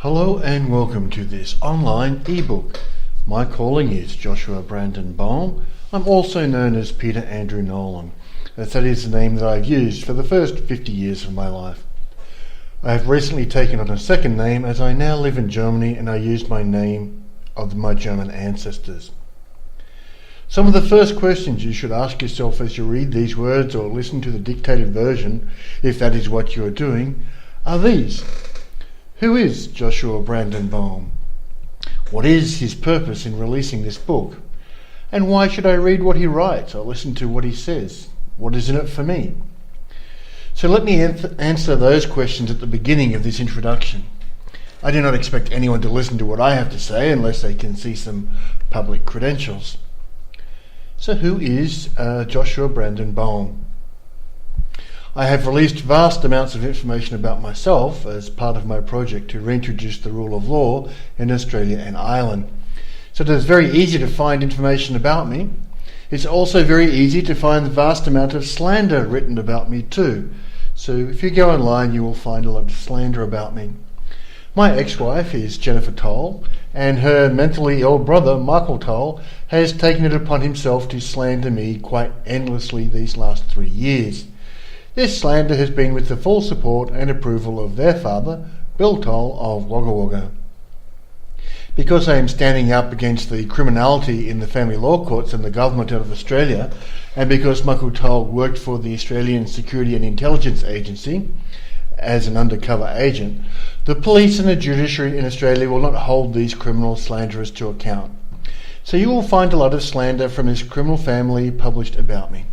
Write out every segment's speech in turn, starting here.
Hello and welcome to this online ebook. My calling is Joshua Brandon Bohm. I'm also known as Peter Andrew Nolan, as that is the name that I've used for the first 50 years of my life. I have recently taken on a second name as I now live in Germany and I use my name of my German ancestors. Some of the first questions you should ask yourself as you read these words or listen to the dictated version, if that is what you are doing, are these. Who is Joshua Brandon Bohm? What is his purpose in releasing this book? And why should I read what he writes or listen to what he says? What is in it for me? So let me answer those questions at the beginning of this introduction. I do not expect anyone to listen to what I have to say unless they can see some public credentials. So who is Joshua Brandon Bohm? I have released vast amounts of information about myself as part of my project to reintroduce the rule of law in Australia and Ireland. So it is very easy to find information about me. It's also very easy to find the vast amount of slander written about me too. So if you go online, you will find a lot of slander about me. My ex-wife is Jennifer Toll, and her mentally ill brother, Michael Toll, has taken it upon himself to slander me quite endlessly these last 3 years. This slander has been with the full support and approval of their father, Bill Toll of Wagga Wagga. Because I am standing up against the criminality in the family law courts and the government of Australia, and because Michael Toll worked for the Australian Security and Intelligence Agency as an undercover agent, the police and the judiciary in Australia will not hold these criminal slanderers to account. So you will find a lot of slander from this criminal family published about me.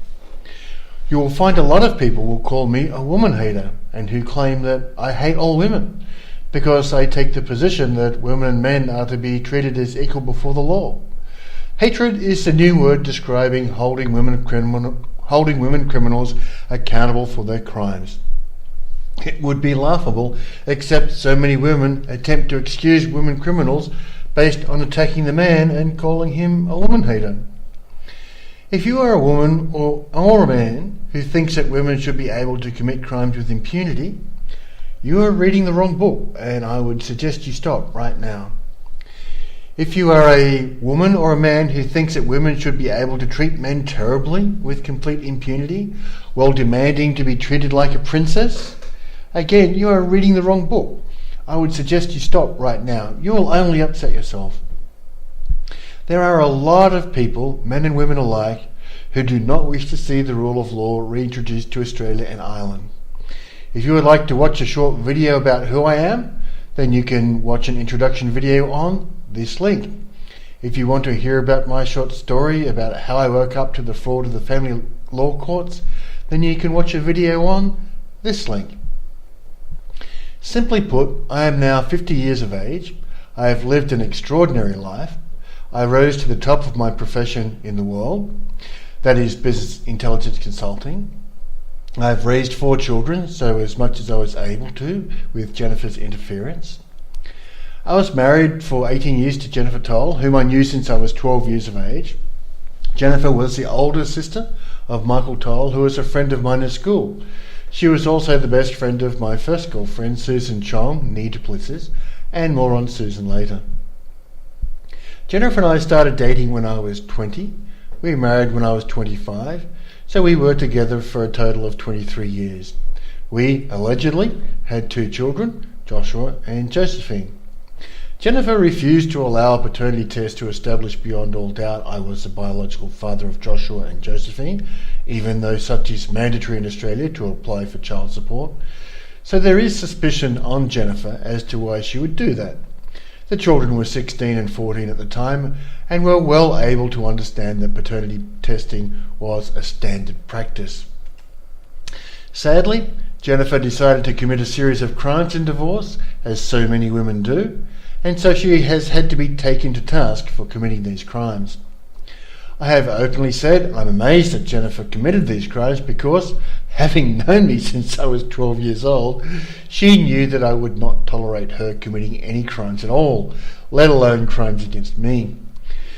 You will find a lot of people will call me a woman hater and who claim that I hate all women because I take the position that women and men are to be treated as equal before the law. Hatred is the new word describing holding women criminals accountable for their crimes. It would be laughable, except so many women attempt to excuse women criminals based on attacking the man and calling him a woman hater. If you are a woman or a man who thinks that women should be able to commit crimes with impunity, you are reading the wrong book, and I would suggest you stop right now. If you are a woman or a man who thinks that women should be able to treat men terribly with complete impunity while demanding to be treated like a princess, again, you are reading the wrong book. I would suggest you stop right now. You will only upset yourself. There are a lot of people, men and women alike, who do not wish to see the rule of law reintroduced to Australia and Ireland. If you would like to watch a short video about who I am, then you can watch an introduction video on this link. If you want to hear about my short story about how I woke up to the fraud of the family law courts, then you can watch a video on this link. Simply put, I am now 50 years of age. I have lived an extraordinary life. I rose to the top of my profession in the world, that is business intelligence consulting. I've raised 4 children, so as much as I was able to, with Jennifer's interference. I was married for 18 years to Jennifer Toll, whom I knew since I was 12 years of age. Jennifer was the older sister of Michael Toll, who was a friend of mine at school. She was also the best friend of my first girlfriend, Susan Chong, knee to Blitzes, and more on Susan later. Jennifer and I started dating when I was 20. We married when I was 25, so we were together for a total of 23 years. We, allegedly, had 2 children, Joshua and Josephine. Jennifer refused to allow a paternity test to establish beyond all doubt I was the biological father of Joshua and Josephine, even though such is mandatory in Australia to apply for child support. So there is suspicion on Jennifer as to why she would do that. The children were 16 and 14 at the time and were well able to understand that paternity testing was a standard practice. Sadly, Jennifer decided to commit a series of crimes in divorce, as so many women do, and so she has had to be taken to task for committing these crimes. I have openly said I'm amazed that Jennifer committed these crimes because, having known me since I was 12 years old, she knew that I would not tolerate her committing any crimes at all, let alone crimes against me.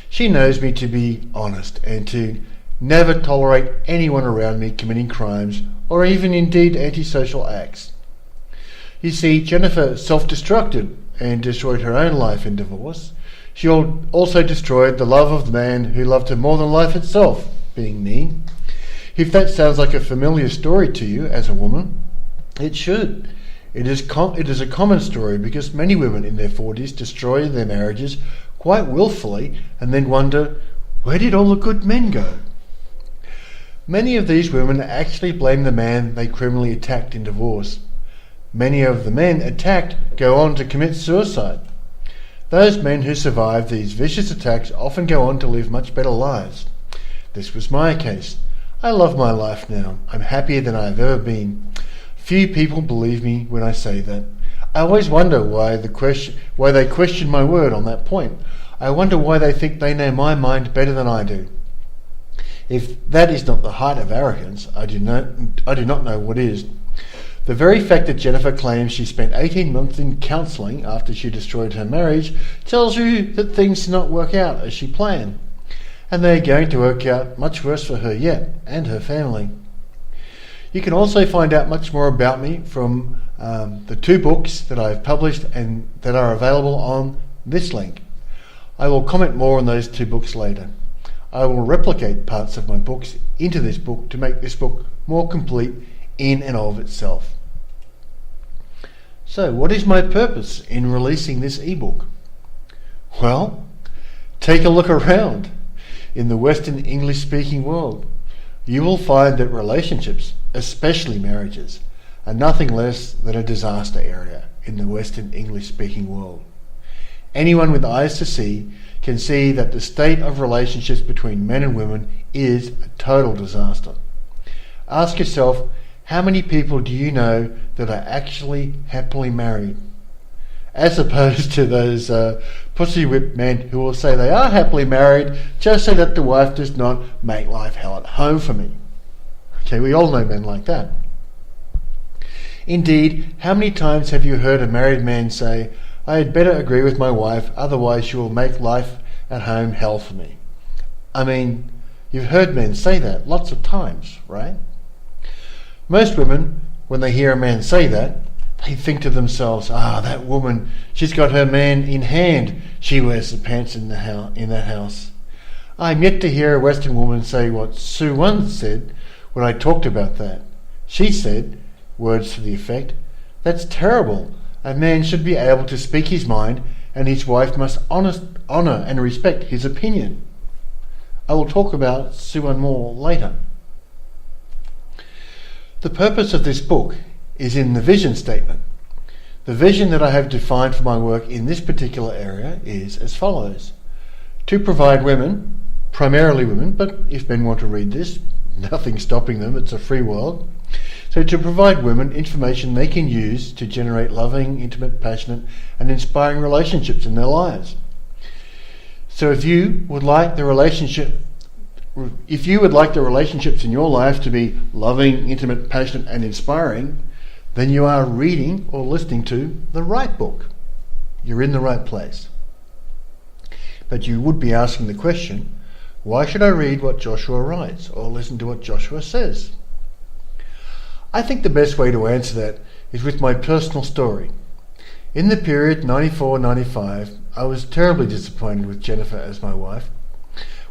She knows me to be honest and to never tolerate anyone around me committing crimes or even indeed antisocial acts. You see, Jennifer self-destructed and destroyed her own life in divorce, she also destroyed the love of the man who loved her more than life itself, being me. If that sounds like a familiar story to you as a woman, it should. It is a common story because many women in their 40s destroy their marriages quite willfully and then wonder, where did all the good men go? Many of these women actually blame the man they criminally attacked in divorce. Many of the men attacked go on to commit suicide. Those men who survive these vicious attacks often go on to live much better lives. This was my case. I love my life now. I'm happier than I've ever been. Few people believe me when I say that. I always wonder why they question my word on that point. I wonder why they think they know my mind better than I do. If that is not the height of arrogance, I do not know what is. The very fact that Jennifer claims she spent 18 months in counselling after she destroyed her marriage tells you that things did not work out as she planned. And they are going to work out much worse for her yet, and her family. You can also find out much more about me from the 2 books that I've published and that are available on this link. I will comment more on those 2 books later. I will replicate parts of my books into this book to make this book more complete in and of itself. So, what is my purpose in releasing this ebook? Well, take a look around. In the Western English-speaking world, you will find that relationships, especially marriages, are nothing less than a disaster area in the Western English-speaking world. Anyone with eyes to see can see that the state of relationships between men and women is a total disaster. Ask yourself, how many people do you know that are actually happily married? As opposed to those pussy-whipped men who will say they are happily married just so that the wife does not make life hell at home for me. Okay, we all know men like that. Indeed, how many times have you heard a married man say, I had better agree with my wife, otherwise she will make life at home hell for me? I mean, you've heard men say that lots of times, right? Most women, when they hear a man say that, they think to themselves, that woman, she's got her man in hand. She wears the pants in that house. I'm yet to hear a Western woman say what Sue once said when I talked about that. She said, words to the effect, that's terrible. A man should be able to speak his mind, and his wife must honour and respect his opinion. I will talk about Sue more later. The purpose of this book is in the vision statement. The vision that I have defined for my work in this particular area is as follows. To provide women, primarily women, but if men want to read this, nothing stopping them, it's a free world. So to provide women information they can use to generate loving, intimate, passionate and inspiring relationships in their lives. So if you would like the relationships in your life to be loving, intimate, passionate and inspiring, then you are reading or listening to the right book. You're in the right place. But you would be asking the question, why should I read what Joshua writes or listen to what Joshua says? I think the best way to answer that is with my personal story. In the period 94-95, I was terribly disappointed with Jennifer as my wife.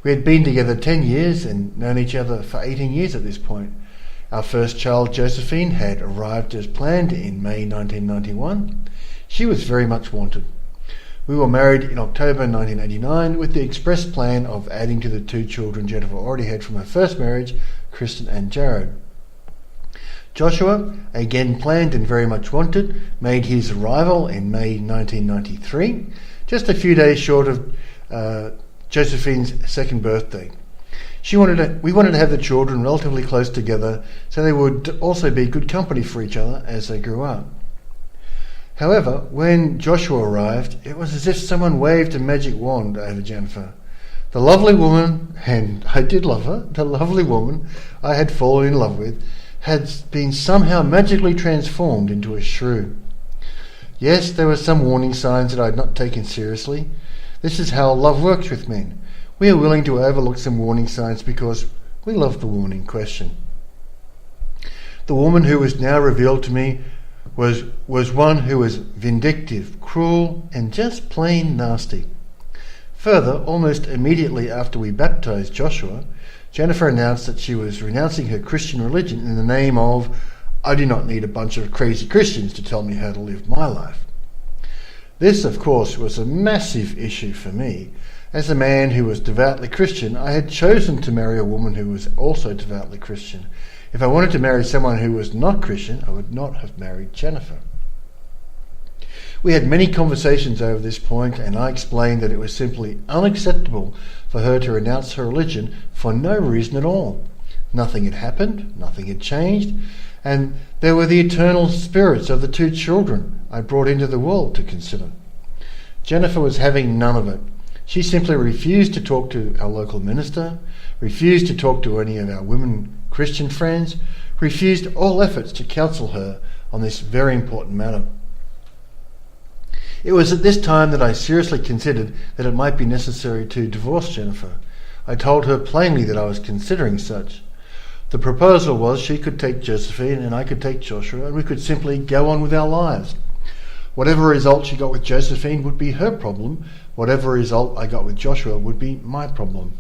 We had been together 10 years and known each other for 18 years at this point. Our first child, Josephine, had arrived as planned in May 1991. She was very much wanted. We were married in October 1989 with the express plan of adding to the 2 children Jennifer already had from her first marriage, Kristen and Jared. Joshua, again planned and very much wanted, made his arrival in May 1993, just a few days short of Josephine's 2nd birthday. We wanted to have the children relatively close together so they would also be good company for each other as they grew up. However, when Joshua arrived, it was as if someone waved a magic wand over Jennifer. The lovely woman, and I did love her, the lovely woman I had fallen in love with, had been somehow magically transformed into a shrew. Yes, there were some warning signs that I had not taken seriously. This is how love works with men. We are willing to overlook some warning signs because we love the woman in question. The woman who was now revealed to me was one who was vindictive, cruel, and just plain nasty. Further, almost immediately after we baptized Joshua, Jennifer announced that she was renouncing her Christian religion in the name of, "I do not need a bunch of crazy Christians to tell me how to live my life." This, of course, was a massive issue for me. As a man who was devoutly Christian, I had chosen to marry a woman who was also devoutly Christian. If I wanted to marry someone who was not Christian, I would not have married Jennifer. We had many conversations over this point, and I explained that it was simply unacceptable for her to renounce her religion for no reason at all. Nothing had happened, nothing had changed, and there were the eternal spirits of the two children I brought into the world to consider. Jennifer was having none of it. She simply refused to talk to our local minister, refused to talk to any of our women Christian friends, refused all efforts to counsel her on this very important matter. It was at this time that I seriously considered that it might be necessary to divorce Jennifer. I told her plainly that I was considering such. The proposal was she could take Josephine and I could take Joshua, and we could simply go on with our lives. Whatever result she got with Josephine would be her problem. Whatever result I got with Joshua would be my problem.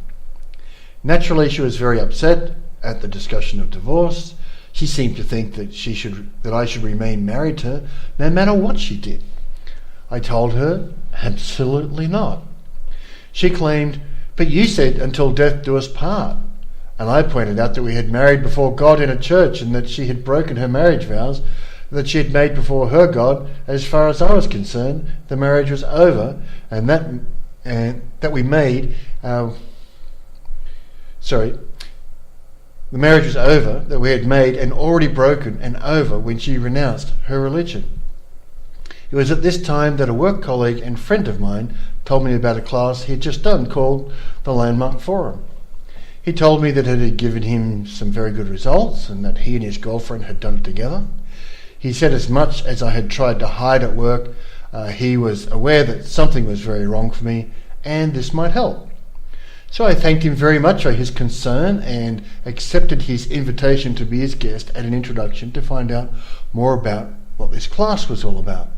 Naturally, she was very upset at the discussion of divorce. She seemed to think that I should remain married to her no matter what she did. I told her, absolutely not. She claimed, "But you said until death do us part." And I pointed out that we had married before God in a church, and that she had broken her marriage vows that she had made before her God. As far as I was concerned, the marriage was over, and that we made the marriage was over, that we had made and already broken and over when she renounced her religion. It was at this time that a work colleague and friend of mine told me about a class he had just done called the Landmark Forum. He told me that it had given him some very good results and that he and his girlfriend had done it together. He said as much as I had tried to hide at work, he was aware that something was very wrong for me and this might help. So I thanked him very much for his concern and accepted his invitation to be his guest at an introduction to find out more about what this class was all about.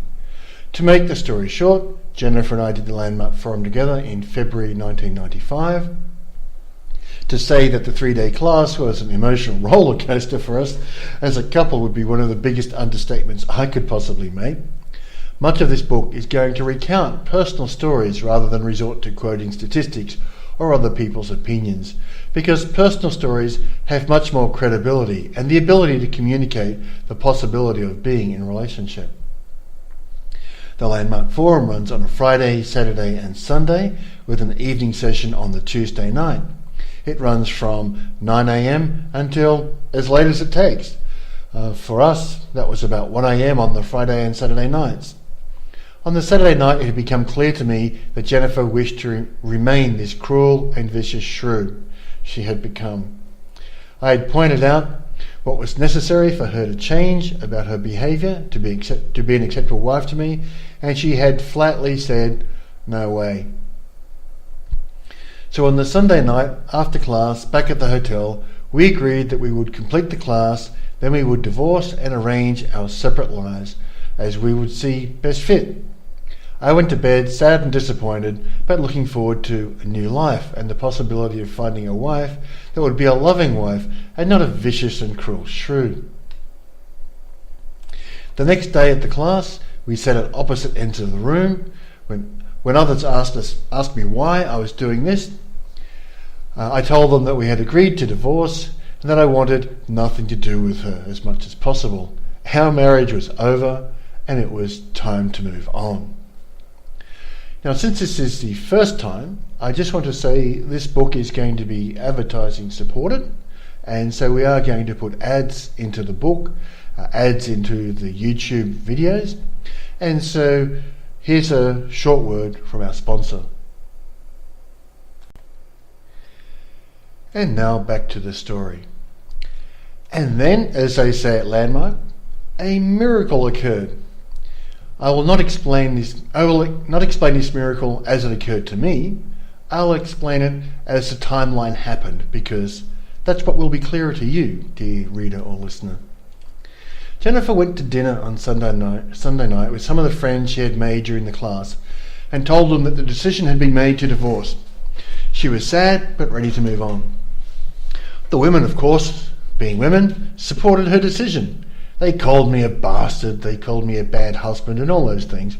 To make the story short, Jennifer and I did the Landmark Forum together in February 1995. To say that the 3-day class was an emotional roller coaster for us as a couple would be one of the biggest understatements I could possibly make. Much of this book is going to recount personal stories rather than resort to quoting statistics or other people's opinions, because personal stories have much more credibility and the ability to communicate the possibility of being in a relationship. The Landmark Forum runs on a Friday, Saturday and Sunday with an evening session on the Tuesday night. It runs from 9 a.m. until as late as it takes. For us, that was about 1 a.m. on the Friday and Saturday nights. On the Saturday night, it had become clear to me that Jennifer wished to remain this cruel and vicious shrew she had become. I had pointed out what was necessary for her to change about her behaviour to be an acceptable wife to me, and she had flatly said, "No way." So on the Sunday night, after class, back at the hotel, we agreed that we would complete the class, then we would divorce and arrange our separate lives as we would see best fit. I went to bed sad and disappointed, but looking forward to a new life and the possibility of finding a wife that would be a loving wife and not a vicious and cruel shrew. The next day at the class, we sat at opposite ends of the room. When others asked me why I was doing this, I told them that we had agreed to divorce and that I wanted nothing to do with her as much as possible. Our marriage was over and it was time to move on. Now, since this is the first time, I just want to say this book is going to be advertising supported, and so we are going to put ads into the book, ads into the YouTube videos, and so here's a short word from our sponsor. And now back to the story. And then, as they say at Landmark, a miracle occurred. I will not explain this miracle as it occurred to me. I'll explain it as the timeline happened, because that's what will be clearer to you, dear reader or listener. Jennifer went to dinner on Sunday night with some of the friends she had made during the class and told them that the decision had been made to divorce. She was sad but ready to move on. The women, of course, being women, supported her decision. They called me a bastard, they called me a bad husband and all those things.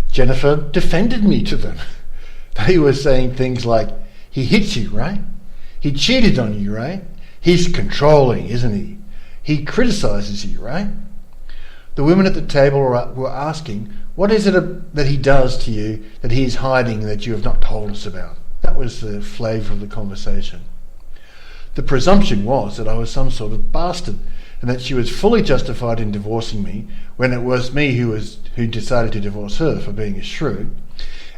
Jennifer defended me to them. They were saying things like, he hits you, right? He cheated on you, right? He's controlling, isn't he? He criticises you, right? The women at the table were asking, what is it that he does to you that he is hiding that you have not told us about? That was the flavour of the conversation. The presumption was that I was some sort of bastard and that she was fully justified in divorcing me when it was me who decided to divorce her for being a shrew.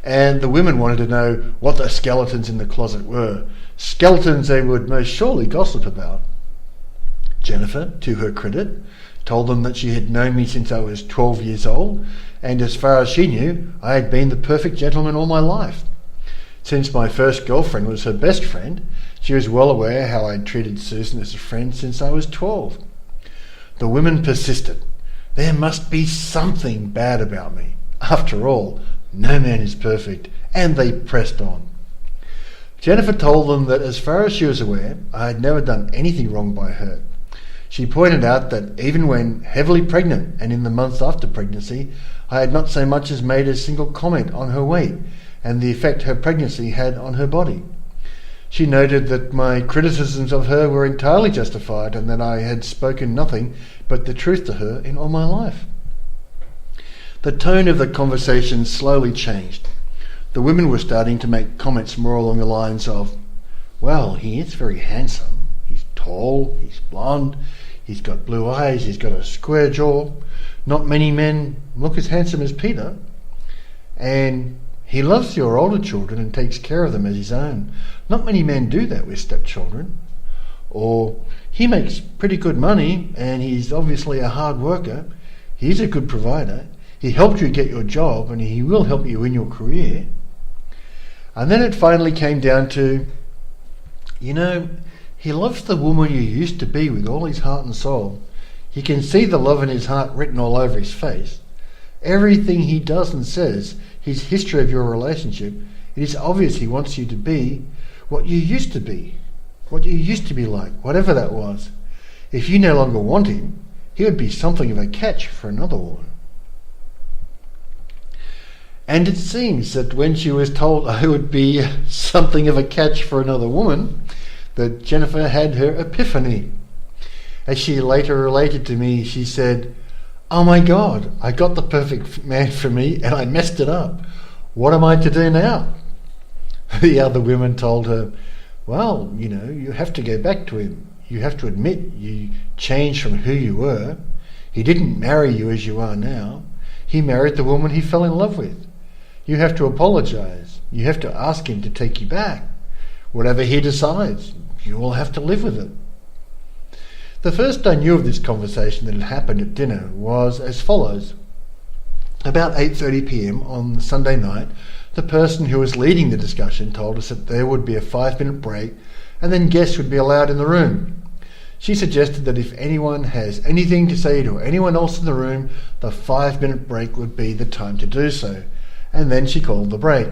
And the women wanted to know what the skeletons in the closet were. Skeletons they would most surely gossip about. Jennifer, to her credit, told them that she had known me since I was 12 years old, and as far as she knew, I had been the perfect gentleman all my life. Since my first girlfriend was her best friend, she was well aware how I had treated Susan as a friend since I was 12. The women persisted. There must be something bad about me. After all, no man is perfect, and they pressed on. Jennifer told them that as far as she was aware, I had never done anything wrong by her. She pointed out that even when heavily pregnant and in the months after pregnancy, I had not so much as made a single comment on her weight and the effect her pregnancy had on her body. She noted that my criticisms of her were entirely justified and that I had spoken nothing but the truth to her in all my life. The tone of the conversation slowly changed. The women were starting to make comments more along the lines of, well, he is very handsome. He's tall, he's blonde, he's got blue eyes, he's got a square jaw. Not many men look as handsome as Peter. And he loves your older children and takes care of them as his own. Not many men do that with stepchildren. Or he makes pretty good money and he's obviously a hard worker. He's a good provider. He helped you get your job and he will help you in your career. And then it finally came down to, he loves the woman you used to be with all his heart and soul. You can see the love in his heart written all over his face. Everything he does and says, his history of your relationship, it is obvious he wants you to be what you used to be like, whatever that was. If you no longer want him, he would be something of a catch for another woman. And it seems that when she was told I would be something of a catch for another woman, that Jennifer had her epiphany. As she later related to me, she said, oh my God, I got the perfect man for me and I messed it up. What am I to do now? The other women told her, well, you have to go back to him. You have to admit you changed from who you were. He didn't marry you as you are now. He married the woman he fell in love with. You have to apologize. You have to ask him to take you back. Whatever he decides, you will have to live with it. The first I knew of this conversation that had happened at dinner was as follows. About 8:30 p.m. on Sunday night, the person who was leading the discussion told us that there would be a 5-minute break and then guests would be allowed in the room. She suggested that if anyone has anything to say to anyone else in the room, the 5-minute break would be the time to do so. And then she called the break.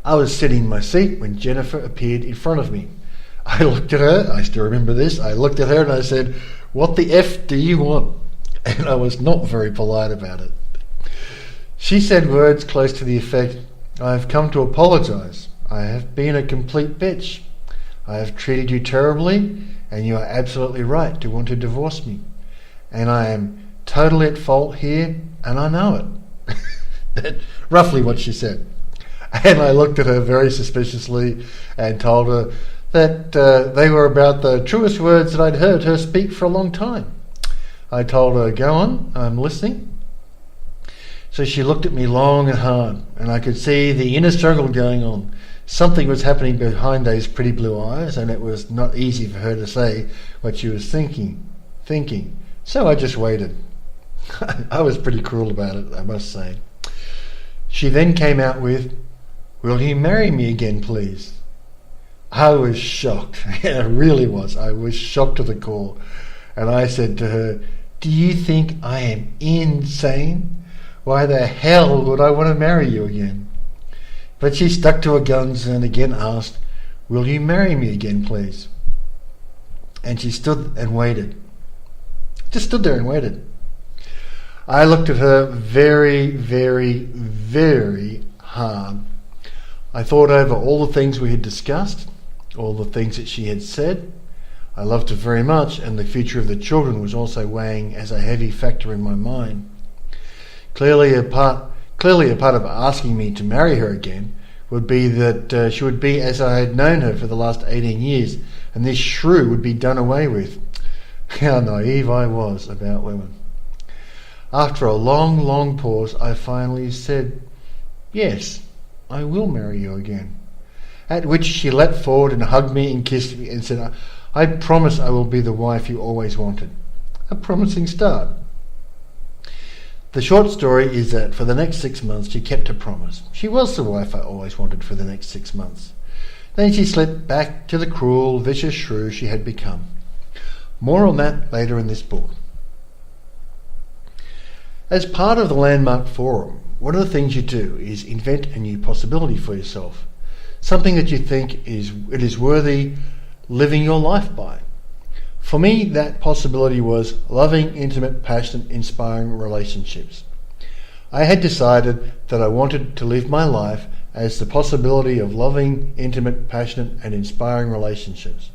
I was sitting in my seat when Jennifer appeared in front of me. I looked at her, I still remember this, I looked at her and I said, what the F do you want? And I was not very polite about it. She said words close to the effect, I have come to apologise. I have been a complete bitch. I have treated you terribly and you are absolutely right to want to divorce me. And I am totally at fault here and I know it. That's roughly what she said. And I looked at her very suspiciously and told her that they were about the truest words that I'd heard her speak for a long time. I told her, go on, I'm listening. So she looked at me long and hard, and I could see the inner struggle going on. Something was happening behind those pretty blue eyes, and it was not easy for her to say what she was thinking. So I just waited. I was pretty cruel about it, I must say. She then came out with, will you marry me again, please? I was shocked. I really was. I was shocked to the core. And I said to her, "Do you think I am insane? Why the hell would I want to marry you again?" But she stuck to her guns and again asked, "Will you marry me again, please?" And she stood and waited. Just stood there and waited. I looked at her very, very, very hard. I thought over all the things we had discussed, all the things that she had said. I loved her very much, and the future of the children was also weighing as a heavy factor in my mind. Clearly a part of asking me to marry her again would be that she would be as I had known her for the last 18 years, and this shrew would be done away with. How naive I was about women. After a long, long pause, I finally said, "Yes, I will marry you again." At which she leapt forward and hugged me and kissed me and said, "I promise I will be the wife you always wanted." A promising start. The short story is that for the next 6 months she kept her promise. She was the wife I always wanted for the next 6 months. Then she slipped back to the cruel, vicious shrew she had become. More on that later in this book. As part of the Landmark Forum, one of the things you do is invent a new possibility for yourself, something that you think it is worthy living your life by. For me, that possibility was loving, intimate, passionate, inspiring relationships. I had decided that I wanted to live my life as the possibility of loving, intimate, passionate, and inspiring relationships.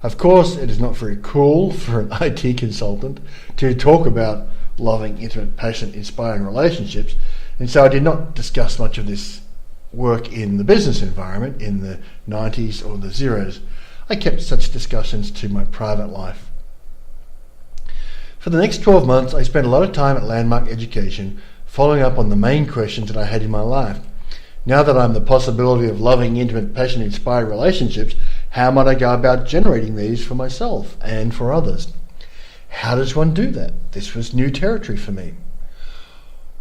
Of course, it is not very cool for an IT consultant to talk about loving, intimate, passionate, inspiring relationships, and so I did not discuss much of this work in the business environment in the 90s or the zeros. I kept such discussions to my private life. For the next 12 months, I spent a lot of time at Landmark Education following up on the main questions that I had in my life. Now that I'm the possibility of loving, intimate, passionate, inspiring relationships, how might I go about generating these for myself and for others? How does one do that? This was new territory for me.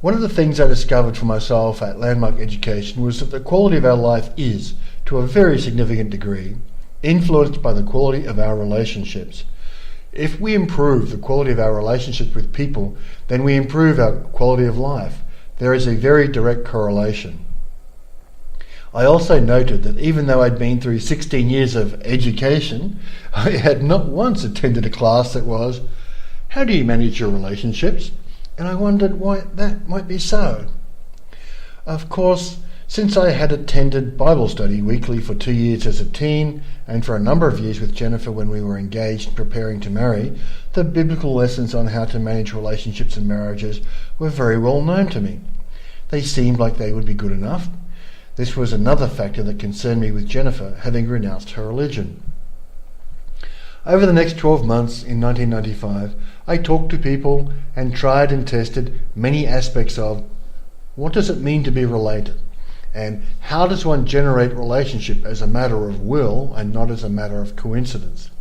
One of the things I discovered for myself at Landmark Education was that the quality of our life is, to a very significant degree, influenced by the quality of our relationships. If we improve the quality of our relationships with people, then we improve our quality of life. There is a very direct correlation. I also noted that even though I'd been through 16 years of education, I had not once attended a class that was, "How do you manage your relationships?" And I wondered why that might be so. Of course, since I had attended Bible study weekly for 2 years as a teen, and for a number of years with Jennifer when we were engaged preparing to marry, the biblical lessons on how to manage relationships and marriages were very well known to me. They seemed like they would be good enough. This was another factor that concerned me with Jennifer, having renounced her religion. Over the next 12 months in 1995, I talked to people and tried and tested many aspects of what does it mean to be related, and how does one generate relationship as a matter of will and not as a matter of coincidence.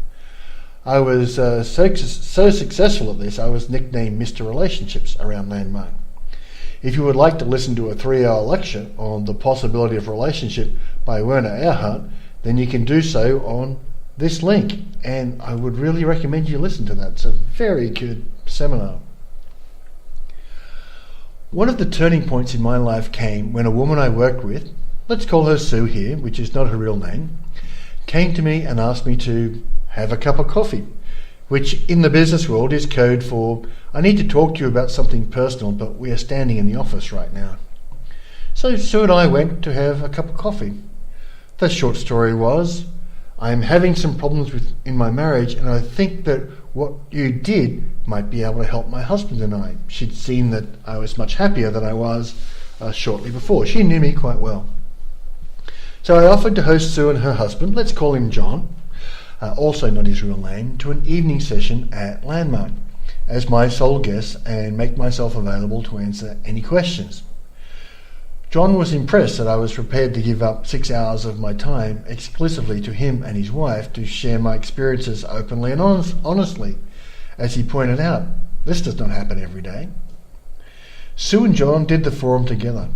I was so successful at this, I was nicknamed Mr. Relationships around Landmark. If you would like to listen to a 3-hour lecture on the possibility of relationship by Werner Erhard, then you can do so on this link, and I would really recommend you listen to that. It's a very good seminar. One of the turning points in my life came when a woman I worked with, let's call her Sue here, which is not her real name, came to me and asked me to have a cup of coffee, which in the business world is code for, "I need to talk to you about something personal, but we are standing in the office right now." So Sue and I went to have a cup of coffee. The short story was, "I am having some problems in my marriage, and I think that what you did might be able to help my husband and I." She'd seen that I was much happier than I was shortly before. She knew me quite well. So I offered to host Sue and her husband, let's call him John, also not his real name, to an evening session at Landmark as my sole guest and make myself available to answer any questions. John was impressed that I was prepared to give up 6 hours of my time exclusively to him and his wife to share my experiences openly and honestly. As he pointed out, this does not happen every day. Sue and John did the forum together.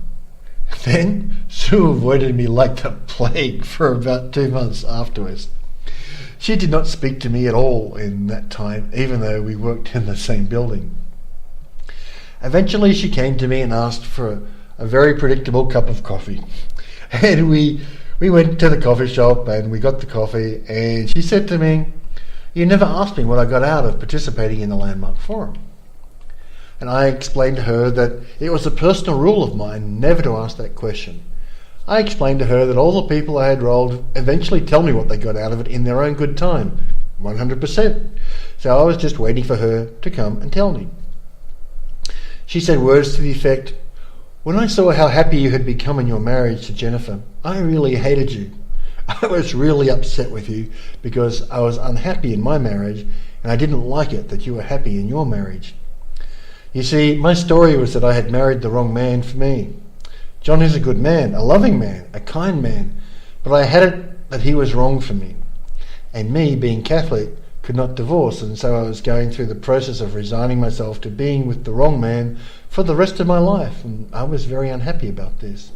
Then Sue avoided me like the plague for about 2 months afterwards. She did not speak to me at all in that time, even though we worked in the same building. Eventually she came to me and asked for a very predictable cup of coffee. And we went to the coffee shop and we got the coffee, and she said to me, "You never asked me what I got out of participating in the Landmark Forum." And I explained to her that it was a personal rule of mine never to ask that question. I explained to her that all the people I had rolled eventually tell me what they got out of it in their own good time, 100%. So I was just waiting for her to come and tell me. She said words to the effect, "When I saw how happy you had become in your marriage to Jennifer, I really hated you. I was really upset with you because I was unhappy in my marriage and I didn't like it that you were happy in your marriage. You see, my story was that I had married the wrong man for me. John is a good man, a loving man, a kind man, but I had it that he was wrong for me. And me, being Catholic, could not divorce, and so I was going through the process of resigning myself to being with the wrong man for the rest of my life, and I was very unhappy about this.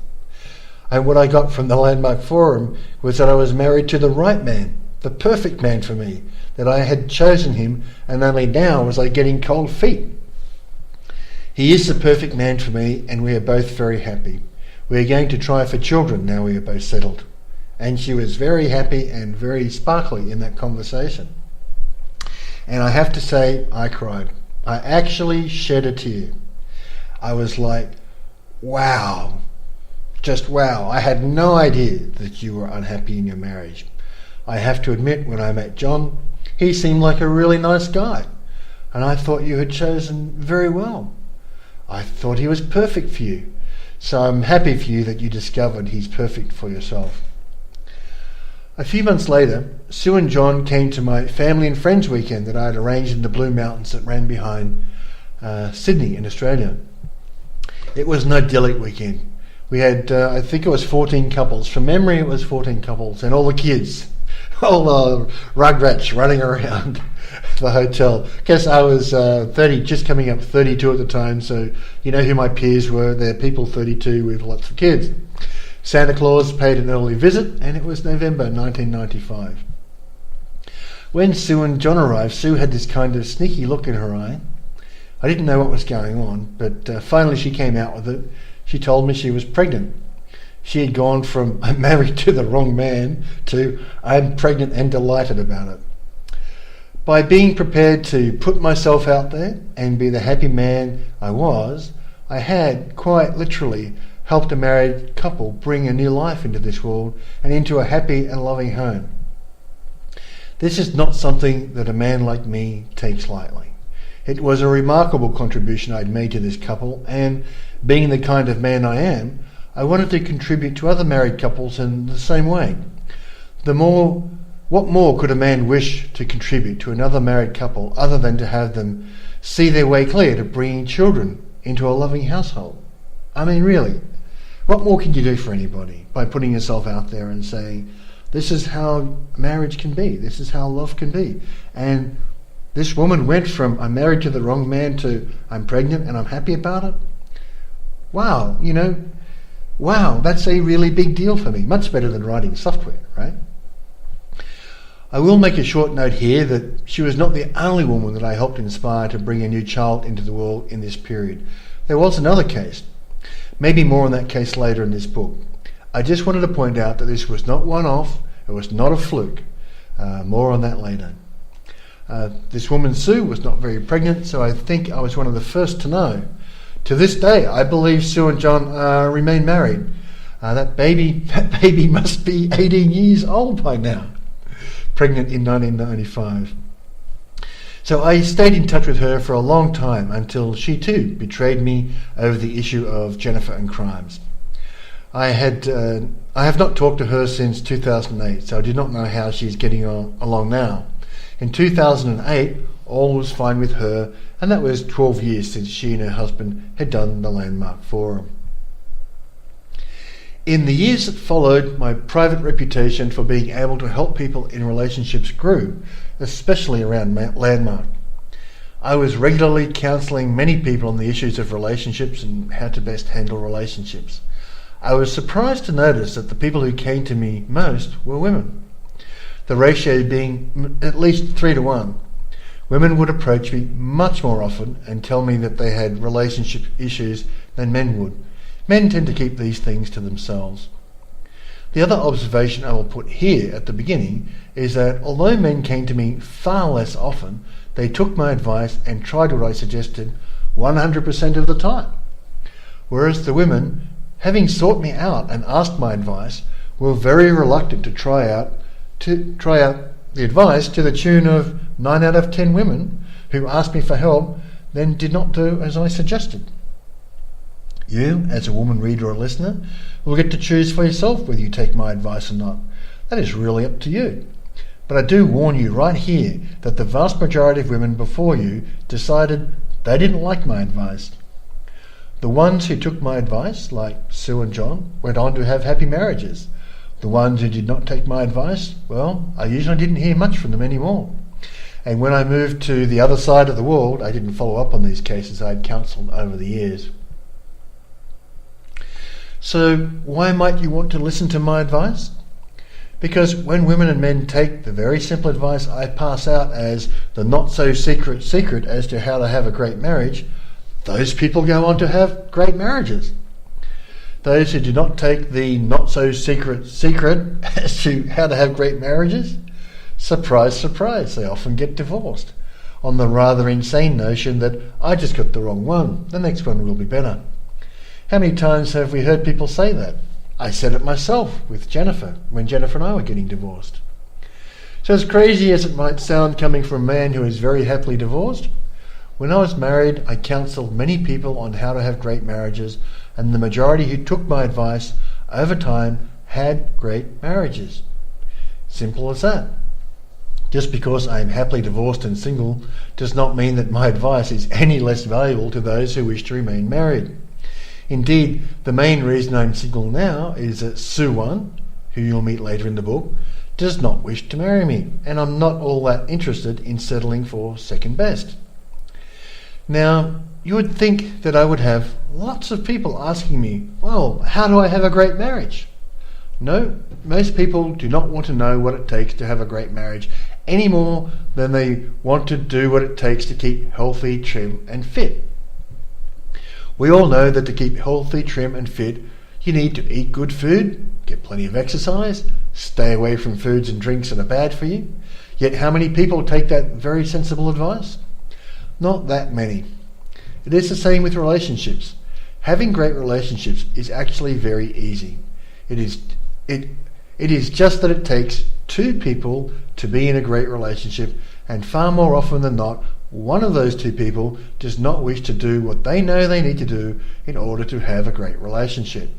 And what I got from the Landmark Forum was that I was married to the right man, the perfect man for me, that I had chosen him, and only now was I getting cold feet. He is the perfect man for me, and we are both very happy. We are going to try for children now we are both settled." And she was very happy and very sparkly in that conversation. And I have to say, I cried. I actually shed a tear. I was like, wow, just wow. I had no idea that you were unhappy in your marriage. I have to admit, when I met John, he seemed like a really nice guy, and I thought you had chosen very well. I thought he was perfect for you, so I'm happy for you that you discovered he's perfect for yourself. A few months later, Sue and John came to my family and friends weekend that I had arranged in the Blue Mountains that ran behind Sydney in Australia. It was an idyllic weekend. We had, I think it was 14 couples. From memory, it was 14 couples, and all the kids, all the rugrats running around the hotel. Guess I was 30, just coming up 32 at the time, so you know who my peers were. They're people 32 with lots of kids. Santa Claus paid an early visit, and it was November 1995. When Sue and John arrived, Sue had this kind of sneaky look in her eye. I didn't know what was going on, but finally she came out with it. She told me she was pregnant. She had gone from "I'm married to the wrong man" to "I'm pregnant and delighted about it." By being prepared to put myself out there and be the happy man I was, I had, quite literally, helped a married couple bring a new life into this world and into a happy and loving home. This is not something that a man like me takes lightly. It was a remarkable contribution I'd made to this couple, and being the kind of man I am, I wanted to contribute to other married couples in the same way. What more could a man wish to contribute to another married couple other than to have them see their way clear to bringing children into a loving household? I mean, really, what more can you do for anybody by putting yourself out there and saying, this is how marriage can be, this is how love can be? And this woman went from "I'm married to the wrong man" to "I'm pregnant and I'm happy about it." Wow, wow, that's a really big deal for me. Much better than writing software, right? I will make a short note here that she was not the only woman that I helped inspire to bring a new child into the world in this period. There was another case. Maybe more on that case later in this book. I just wanted to point out that this was not one-off, it was not a fluke. More on that later. This woman, Sue, was not very pregnant, so I think I was one of the first to know. To this day, I believe Sue and John remain married. That baby must be 18 years old by now. Pregnant in 1995. So I stayed in touch with her for a long time until she too betrayed me over the issue of Jennifer and crimes. I have not talked to her since 2008, so I do not know how she's getting along now. In 2008, all was fine with her, and that was 12 years since she and her husband had done the Landmark Forum. In the years that followed, my private reputation for being able to help people in relationships grew, especially around Landmark. I was regularly counselling many people on the issues of relationships and how to best handle relationships. I was surprised to notice that the people who came to me most were women. the ratio being at least 3 to 1. Women would approach me much more often and tell me that they had relationship issues than men would. Men tend to keep these things to themselves. The other observation I will put here at the beginning is that although men came to me far less often, they took my advice and tried what I suggested 100% of the time. Whereas the women, having sought me out and asked my advice, were very reluctant to try out the advice, to the tune of 9 out of 10 women who asked me for help then did not do as I suggested. You, as a woman reader or listener, will get to choose for yourself whether you take my advice or not. That is really up to you. But I do warn you right here that the vast majority of women before you decided they didn't like my advice. The ones who took my advice, like Sue and John, went on to have happy marriages. The ones who did not take my advice, well, I usually didn't hear much from them anymore. And when I moved to the other side of the world, I didn't follow up on these cases I had counselled over the years. So why might you want to listen to my advice? Because when women and men take the very simple advice I pass out as the not-so-secret secret as to how to have a great marriage, those people go on to have great marriages. Those who do not take the not-so-secret secret as to how to have great marriages, surprise, surprise, they often get divorced on the rather insane notion that I just got the wrong one, the next one will be better. How many times have we heard people say that? I said it myself with Jennifer when Jennifer and I were getting divorced. So as crazy as it might sound coming from a man who is very happily divorced, when I was married, I counselled many people on how to have great marriages, and the majority who took my advice over time had great marriages. Simple as that. Just because I am happily divorced and single does not mean that my advice is any less valuable to those who wish to remain married. Indeed, the main reason I'm single now is that Sue One, who you'll meet later in the book, does not wish to marry me, and I'm not all that interested in settling for second best. Now, you would think that I would have lots of people asking me, well, how do I have a great marriage? No, most people do not want to know what it takes to have a great marriage any more than they want to do what it takes to keep healthy, trim and fit. We all know that to keep healthy, trim and fit, you need to eat good food, get plenty of exercise, stay away from foods and drinks that are bad for you. Yet how many people take that very sensible advice? Not that many. It is the same with relationships. Having great relationships is actually very easy. It is just that it takes two people to be in a great relationship, and far more often than not, one of those two people does not wish to do what they know they need to do in order to have a great relationship.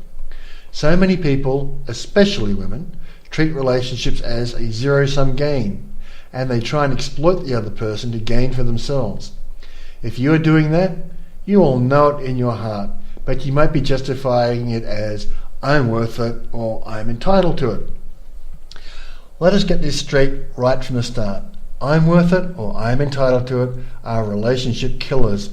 So many people, especially women, treat relationships as a zero-sum game, and they try and exploit the other person to gain for themselves. If you are doing that, you all know it in your heart, but you might be justifying it as, I'm worth it, or I'm entitled to it. Let us get this straight right from the start. I'm worth it or I'm entitled to it are relationship killers.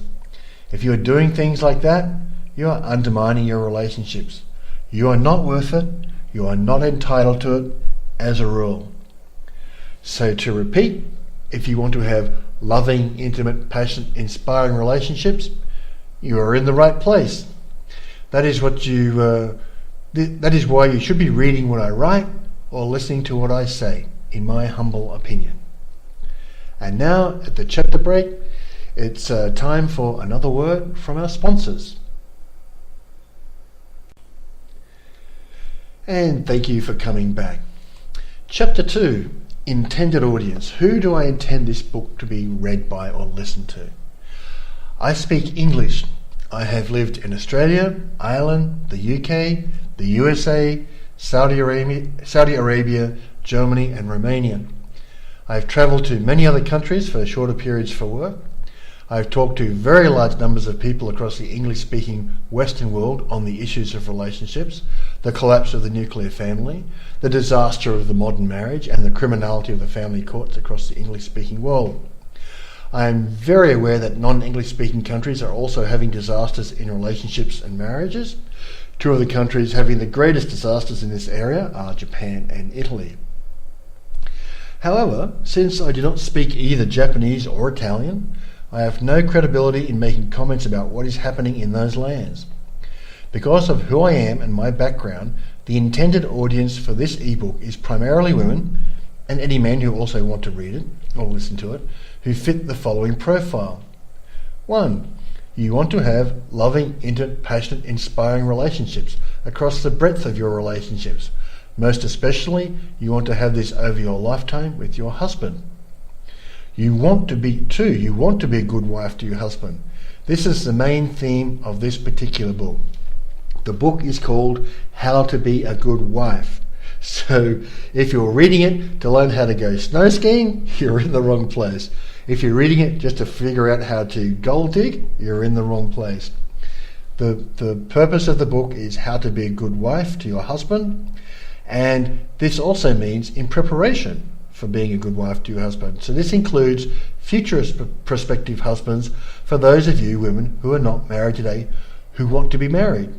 If you are doing things like that, you are undermining your relationships. You are not worth it, you are not entitled to it as a rule. So to repeat, if you want to have loving, intimate, passionate, inspiring relationships, you are in the right place. That is why you should be reading what I write or listening to what I say, in my humble opinion. And now, at the chapter break, it's time for another word from our sponsors. And thank you for coming back. Chapter 2, Intended Audience. Who do I intend this book to be read by or listened to? I speak English. I have lived in Australia, Ireland, the UK, the USA, Saudi Arabia, Germany and Romania. I've travelled to many other countries for shorter periods for work. I've talked to very large numbers of people across the English-speaking Western world on the issues of relationships, the collapse of the nuclear family, the disaster of the modern marriage, and the criminality of the family courts across the English-speaking world. I am very aware that non-English-speaking countries are also having disasters in relationships and marriages. Two of the countries having the greatest disasters in this area are Japan and Italy. However, since I do not speak either Japanese or Italian, I have no credibility in making comments about what is happening in those lands. Because of who I am and my background, the intended audience for this ebook is primarily women, and any men who also want to read it or listen to it, who fit the following profile. 1. You want to have loving, intimate, passionate, inspiring relationships across the breadth of your relationships. Most especially, you want to have this over your lifetime with your husband. You want to be a good wife to your husband. This is the main theme of this particular book. The book is called How to Be a Good Wife. So if you're reading it to learn how to go snow skiing, you're in the wrong place. If you're reading it just to figure out how to gold dig, you're in the wrong place. The purpose of the book is how to be a good wife to your husband, and this also means in preparation for being a good wife to your husband. So this includes future prospective husbands for those of you women who are not married today who want to be married.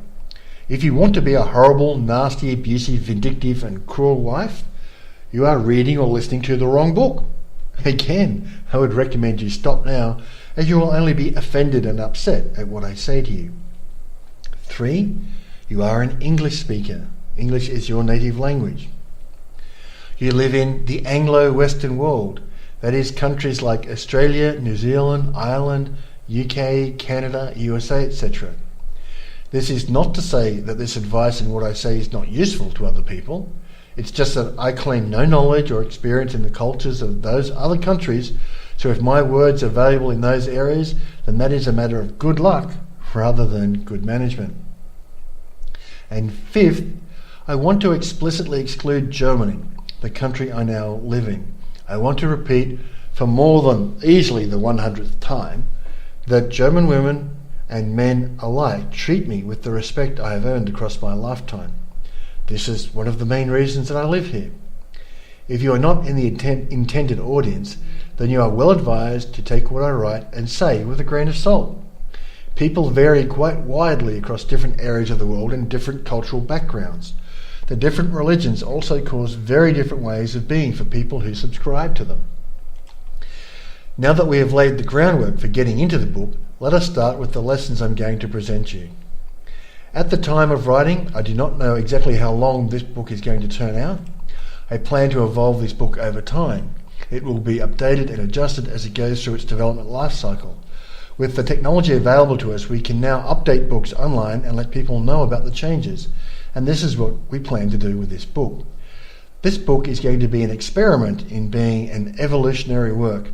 If you want to be a horrible, nasty, abusive, vindictive and cruel wife, you are reading or listening to the wrong book. Again, I would recommend you stop now, as you will only be offended and upset at what I say to you. 3. You are an English speaker. English is your native language. You live in the Anglo-Western world, that is countries like Australia, New Zealand, Ireland, UK, Canada, USA, etc. This is not to say that this advice and what I say is not useful to other people. It's just that I claim no knowledge or experience in the cultures of those other countries, so if my words are valuable in those areas, then that is a matter of good luck rather than good management. And 5th, I want to explicitly exclude Germany, the country I now live in. I want to repeat for more than easily the 100th time that German women and men alike treat me with the respect I have earned across my lifetime. This is one of the main reasons that I live here. If you are not in the intended audience, then you are well advised to take what I write and say with a grain of salt. People vary quite widely across different areas of the world and different cultural backgrounds. The different religions also cause very different ways of being for people who subscribe to them. Now that we have laid the groundwork for getting into the book, let us start with the lessons I'm going to present you. At the time of writing, I do not know exactly how long this book is going to turn out. I plan to evolve this book over time. It will be updated and adjusted as it goes through its development life cycle. With the technology available to us, we can now update books online and let people know about the changes. And this is what we plan to do with this book. This book is going to be an experiment in being an evolutionary work,